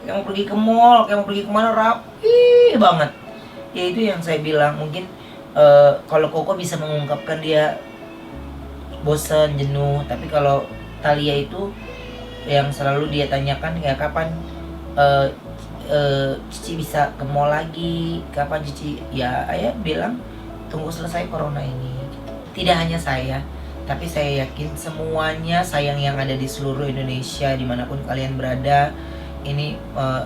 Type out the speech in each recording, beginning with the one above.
kayak mau pergi ke mall, kayak mau pergi kemana, rapi banget. Ya itu yang saya bilang, mungkin kalau Koko bisa mengungkapkan dia bosan, jenuh, tapi kalau Talia itu yang selalu dia tanyakan kayak kapan eh, Cici bisa ke mall lagi, kapan Cici, ya ayah bilang tunggu selesai corona ini. Tidak hanya saya, tapi saya yakin semuanya, sayang yang ada di seluruh Indonesia dimanapun kalian berada, ini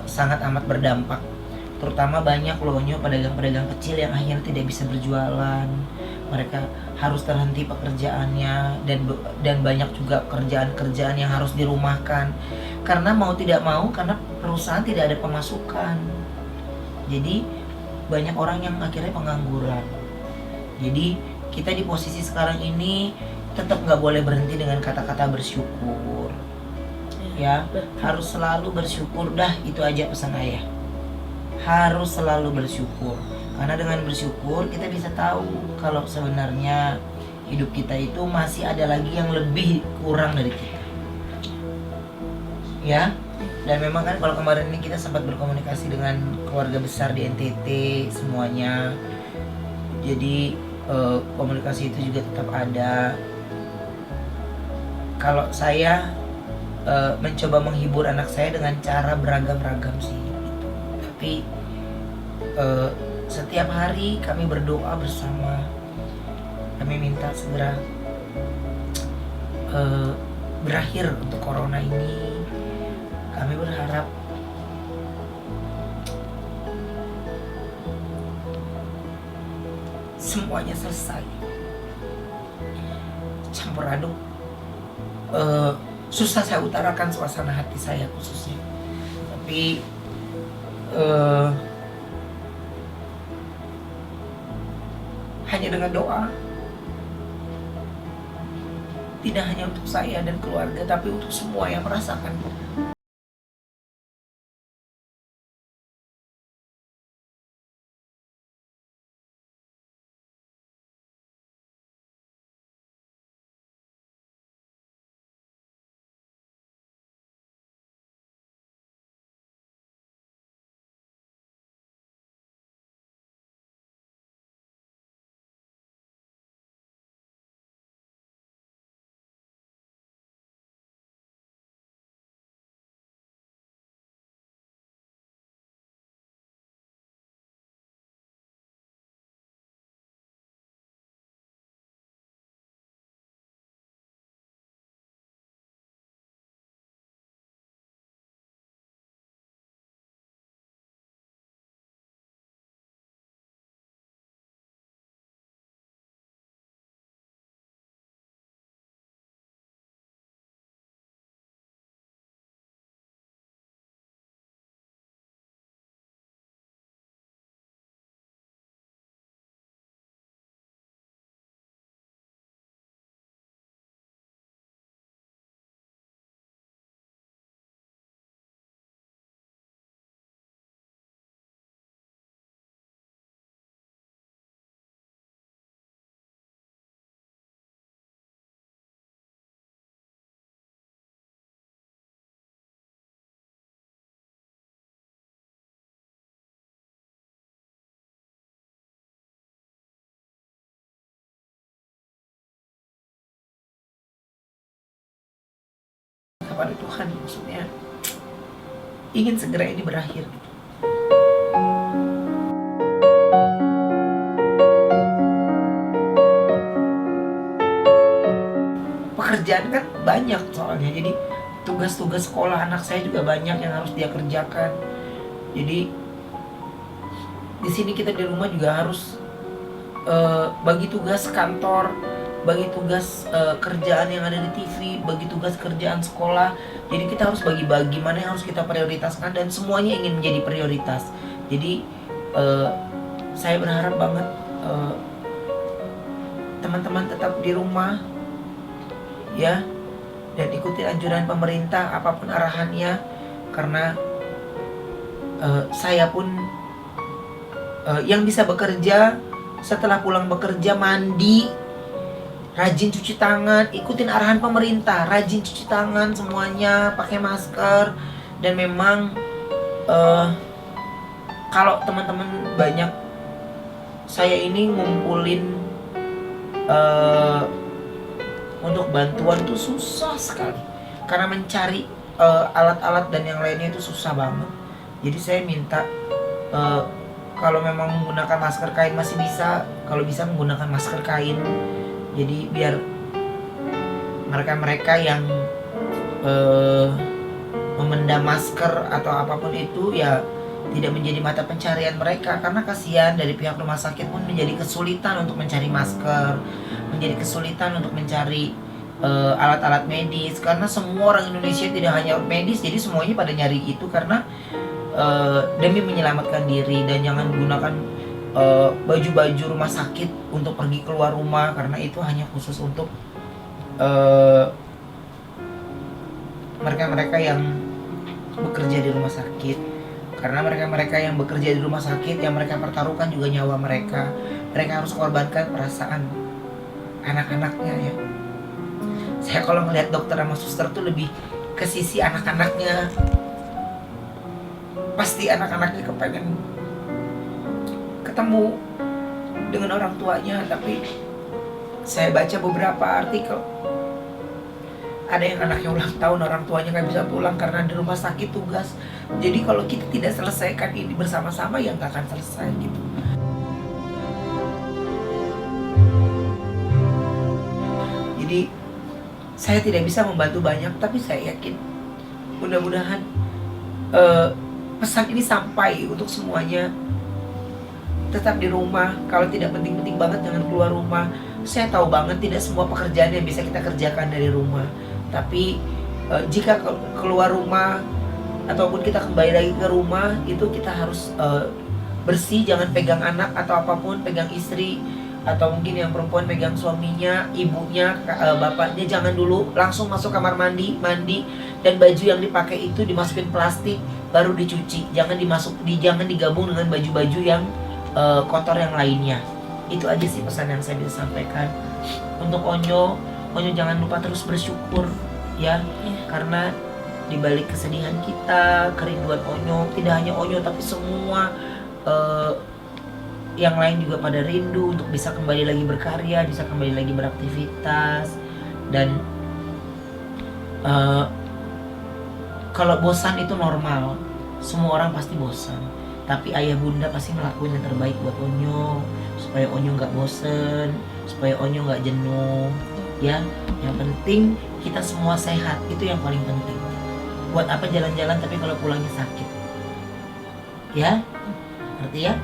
sangat amat berdampak. Terutama banyak loh pedagang-pedagang kecil yang akhirnya tidak bisa berjualan. Mereka harus terhenti pekerjaannya, dan banyak juga kerjaan-kerjaan yang harus dirumahkan karena mau tidak mau, karena perusahaan tidak ada pemasukan. Jadi banyak orang yang akhirnya pengangguran. Jadi kita di posisi sekarang ini tetap nggak boleh berhenti dengan kata-kata bersyukur, ya harus selalu bersyukur. Dah itu aja pesan ayah, harus selalu bersyukur, karena dengan bersyukur kita bisa tahu kalau sebenarnya hidup kita itu masih ada lagi yang lebih kurang dari kita, ya. Dan memang kan kalau kemarin ini kita sempat berkomunikasi dengan keluarga besar di NTT semuanya, jadi komunikasi itu juga tetap ada. Kalau saya mencoba menghibur anak saya dengan cara beragam-ragam sih, tapi setiap hari kami berdoa bersama. Kami minta segera berakhir untuk corona ini. Kami berharap semuanya selesai. Campur aduk, susah saya utarakan suasana hati saya khususnya, tapi hanya dengan doa, tidak hanya untuk saya dan keluarga, tapi untuk semua yang merasakan. Kepada Tuhan, maksudnya ingin segera ini berakhir. Pekerjaan kan banyak soalnya, jadi tugas-tugas sekolah anak saya juga banyak yang harus dia kerjakan. Jadi di sini kita di rumah juga harus bagi tugas kantor, bagi tugas kerjaan yang ada di TV, bagi tugas kerjaan sekolah. Jadi kita harus bagi-bagi mana yang harus kita prioritaskan, dan semuanya ingin menjadi prioritas. Jadi saya berharap banget teman-teman tetap di rumah, ya, dan ikuti anjuran pemerintah apapun arahannya, karena saya pun yang bisa bekerja setelah pulang bekerja mandi, rajin cuci tangan, ikutin arahan pemerintah, rajin cuci tangan semuanya, pakai masker. Dan memang eh, kalau teman-teman banyak, saya ini ngumpulin untuk bantuan tuh susah sekali karena mencari alat-alat dan yang lainnya itu susah banget. Jadi saya minta kalau memang menggunakan masker kain masih bisa, kalau bisa menggunakan masker kain. Jadi biar mereka-mereka yang memendam masker atau apapun itu ya tidak menjadi mata pencarian mereka, karena kasihan dari pihak rumah sakit pun menjadi kesulitan untuk mencari masker, menjadi kesulitan untuk mencari alat-alat medis, karena semua orang Indonesia tidak hanya medis, jadi semuanya pada nyari itu karena demi menyelamatkan diri. Dan jangan gunakan baju-baju rumah sakit untuk pergi keluar rumah, karena itu hanya khusus untuk mereka-mereka yang bekerja di rumah sakit. Karena mereka-mereka yang bekerja di rumah sakit, yang mereka pertaruhkan juga nyawa mereka. Mereka harus korbankan perasaan anak-anaknya ya. Saya kalau ngelihat dokter sama suster tuh lebih ke sisi anak-anaknya. Pasti anak-anaknya kepengen ketemu dengan orang tuanya, tapi saya baca beberapa artikel ada yang anaknya ulang tahun, orang tuanya nggak bisa pulang karena di rumah sakit tugas. Jadi kalau kita tidak selesaikan ini bersama-sama ya nggak akan selesai gitu. Jadi saya tidak bisa membantu banyak, tapi saya yakin mudah-mudahan pesan ini sampai untuk semuanya. Tetap di rumah, kalau tidak penting-penting banget jangan keluar rumah. Saya tahu banget tidak semua pekerjaan yang bisa kita kerjakan dari rumah, tapi jika keluar rumah ataupun kita kembali lagi ke rumah, itu kita harus bersih, jangan pegang anak atau apapun, pegang istri, atau mungkin yang perempuan pegang suaminya, ibunya, bapaknya, jangan dulu langsung masuk kamar mandi, dan baju yang dipakai itu dimasukin plastik baru dicuci, jangan digabung dengan baju-baju yang kotor yang lainnya. Itu aja sih pesan yang saya bisa sampaikan. Untuk Onyo jangan lupa terus bersyukur ya, karena dibalik kesedihan kita, kerinduan Onyo, tidak hanya Onyo tapi semua yang lain juga pada rindu untuk bisa kembali lagi berkarya, bisa kembali lagi beraktivitas. Dan kalau bosan itu normal, semua orang pasti bosan, tapi ayah bunda pasti ngelakuin yang terbaik buat Onyo, supaya Onyo nggak bosen, supaya Onyo nggak jenuh ya. Yang penting kita semua sehat, itu yang paling penting. Buat apa jalan-jalan tapi kalau pulangnya sakit ya, ngerti ya?